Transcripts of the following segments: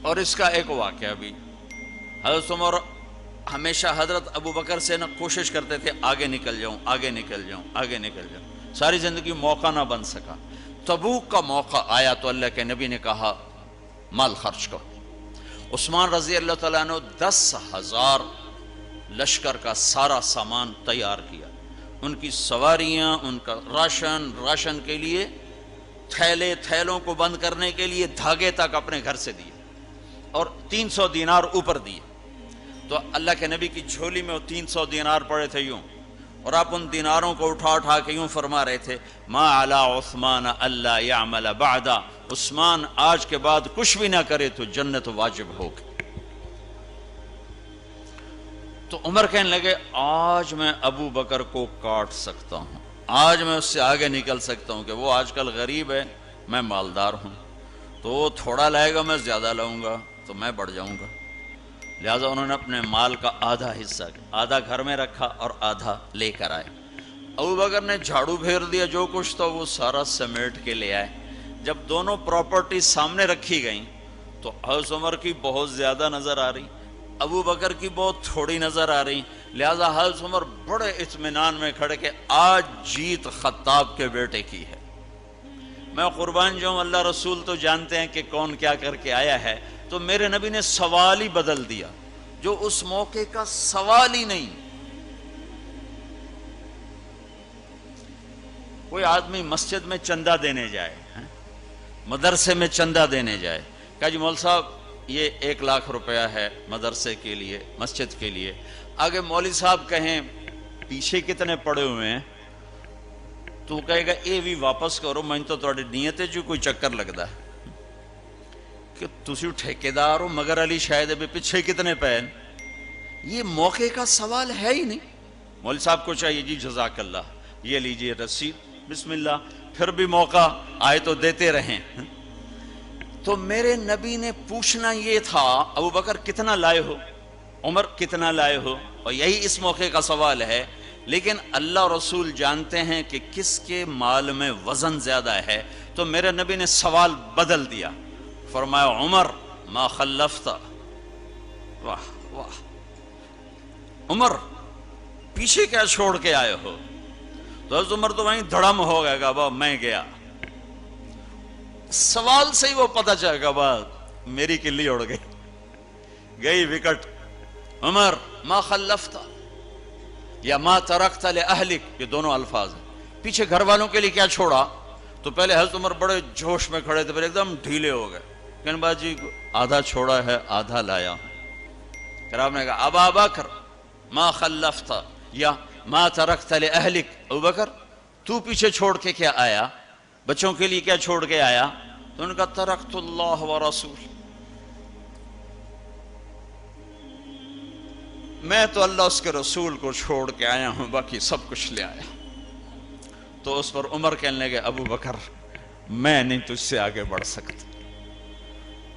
اور اس کا ایک واقعہ بھی، حضرت عمر ہمیشہ حضرت ابو بکر سے نہ کوشش کرتے تھے آگے نکل جاؤں، آگے نکل جاؤں، آگے نکل جاؤں، ساری زندگی موقع نہ بن سکا۔ تبوک کا موقع آیا تو اللہ کے نبی نے کہا مال خرچ کرو۔ عثمان رضی اللہ تعالیٰ نے 10,000 لشکر کا سارا سامان تیار کیا، ان کی سواریاں، ان کا راشن کے لیے تھیلوں کو بند کرنے کے لیے دھاگے تک اپنے گھر سے دیے، اور 300 دینار اوپر دیے۔ تو اللہ کے نبی کی جھولی میں وہ 300 دینار پڑے تھے یوں، اور آپ ان دیناروں کو اٹھا کے یوں فرما رہے تھے ما علی عثمان اللہ یعمل بعدا، عثمان آج کے بعد کچھ بھی نہ کرے تو جنت واجب ہوگی۔ تو عمر کہنے لگے آج میں ابو بکر کو کاٹ سکتا ہوں، آج میں اس سے آگے نکل سکتا ہوں کہ وہ آج کل غریب ہے، میں مالدار ہوں، تو وہ تھوڑا لائے گا میں زیادہ لاؤں گا تو میں بڑھ جاؤں گا۔ لہٰذا انہوں نے اپنے مال کا آدھا حصہ، آدھا گھر میں رکھا اور آدھا لے کر آئے۔ ابو بکر نے جھاڑو پھیر دیا، جو کچھ تھا وہ سارا سمیٹ کے لے آئے۔ جب دونوں پراپرٹی سامنے رکھی گئیں تو حضرت عمر کی بہت زیادہ نظر آ رہی، ابو بکر کی بہت تھوڑی نظر آ رہی، لہٰذا حضرت عمر بڑے اطمینان میں کھڑے کہ آج جیت خطاب کے بیٹے کی ہے۔ میں قربان جاؤں، اللہ رسول تو جانتے ہیں کہ کون کیا کر کے آیا ہے، تو میرے نبی نے سوال ہی بدل دیا جو اس موقع کا سوال ہی نہیں۔ کوئی آدمی مسجد میں چندہ دینے جائے، مدرسے میں چندہ دینے جائے، کہا جی مول صاحب یہ 1 لاکھ روپیہ ہے مدرسے کے لیے، مسجد کے لیے۔ آگے مولوی صاحب کہیں پیچھے کتنے پڑے ہوئے ہیں، تو وہ کہے گا اے بھی واپس کرو، میں تو تھوڑی نیت ہے جو کوئی چکر لگتا ہے کہ تسی ٹھیکیدار ہو، مگر علی شاید ابھی پیچھے کتنے پین۔ یہ موقع کا سوال ہے ہی نہیں۔ مولوی صاحب کو چاہیے جی جزاک اللہ، یہ لیجئے رسید، بسم اللہ، پھر بھی موقع آئے تو دیتے رہیں۔ تو میرے نبی نے پوچھنا یہ تھا ابو بکر کتنا لائے ہو، عمر کتنا لائے ہو، اور یہی اس موقع کا سوال ہے۔ لیکن اللہ رسول جانتے ہیں کہ کس کے مال میں وزن زیادہ ہے، تو میرے نبی نے سوال بدل دیا، فرمایا عمر ما خلفت، واہ واہ عمر پیچھے کیا چھوڑ کے آئے ہو؟ تو حضرت عمر تو وہیں دھڑم ہو گئے گا، میں گیا۔ سوال سے ہی وہ پتہ چلے گا، بات میری کلی اڑ گئی وکٹ۔ عمر ما خلفت یا ما ترکت لأہلک، یہ دونوں الفاظ ہیں، پیچھے گھر والوں کے لیے کیا چھوڑا؟ تو پہلے حضرت عمر بڑے جوش میں کھڑے تھے، پھر ایک دم ڈھیلے ہو گئے، کہنے باجی آدھا چھوڑا ہے آدھا لایا ہوں۔ پھر آپ نے کہا ابا بکر ما خلفت یا ما ترکت لأہلک، ابو بکر تو پیچھے چھوڑ کے کیا آیا، بچوں کے لیے کیا چھوڑ کے آیا؟ تو انہوں نے کہا ترکت اللہ ورسول، میں تو اللہ اس کے رسول کو چھوڑ کے آیا ہوں، باقی سب کچھ لے آیا۔ تو اس پر عمر کہنے لگے ابو بکر میں نہیں تجھ سے آگے بڑھ سکتا،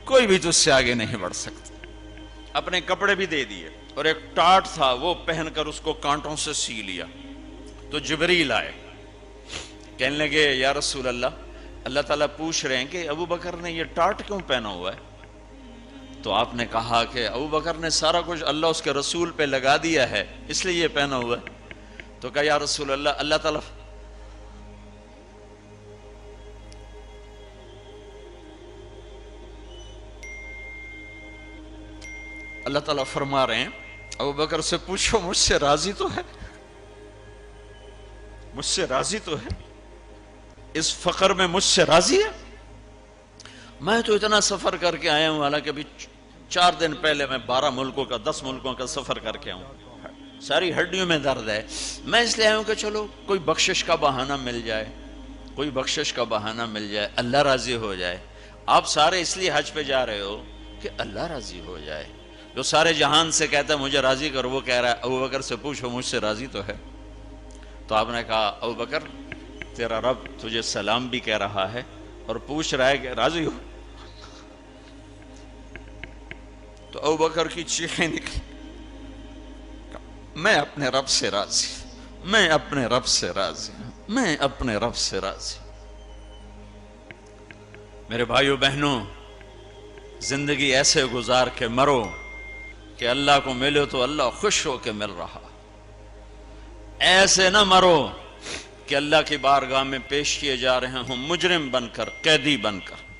کوئی بھی تجھ سے آگے نہیں بڑھ سکتا۔ اپنے کپڑے بھی دے دیے، اور ایک ٹاٹ تھا وہ پہن کر اس کو کانٹوں سے سی لیا۔ تو جبریل آئے، کہنے لگے یا رسول اللہ، اللہ تعالیٰ پوچھ رہے ہیں کہ ابو بکر نے یہ ٹاٹ کیوں پہنا ہوا ہے؟ تو آپ نے کہا کہ ابو بکر نے سارا کچھ اللہ اس کے رسول پہ لگا دیا ہے، اس لیے یہ پہنا ہوا ہے۔ تو کہا یا رسول اللہ، اللہ تعالیٰ فرما رہے ہیں ابو بکر سے پوچھو مجھ سے راضی تو ہے، مجھ سے راضی تو ہے، اس فقر میں مجھ سے راضی ہے؟ میں تو اتنا سفر کر کے آیا ہوں، حالانکہ ابھی 4 دن پہلے میں 12 ملکوں کا 10 ملکوں کا سفر کر کے آؤں، ساری ہڈیوں میں درد ہے، میں اس لیے آیا ہوں کہ چلو کوئی بخشش کا بہانہ مل جائے، کوئی بخشش کا بہانہ مل جائے، اللہ راضی ہو جائے۔ آپ سارے اس لیے حج پہ جا رہے ہو کہ اللہ راضی ہو جائے، جو سارے جہان سے کہتا ہے مجھے راضی کر، وہ کہہ رہا ہے ابو بکر سے پوچھو مجھ سے راضی تو ہے۔ تو آپ نے کہا ابو بکر تیرا رب تجھے سلام بھی کہہ رہا ہے اور پوچھ رہا ہے کہ راضی ہو؟ تو ابو بکر کی چیخیں نکلی، میں اپنے رب سے راضی، میں اپنے رب سے راضی، میں اپنے رب سے راضی۔ میرے بھائیو بہنوں، زندگی ایسے گزار کے مرو کہ اللہ کو ملو تو اللہ خوش ہو کے مل رہا، ایسے نہ مرو کہ اللہ کی بارگاہ میں پیش کیے جا رہے ہوں مجرم بن کر، قیدی بن کر۔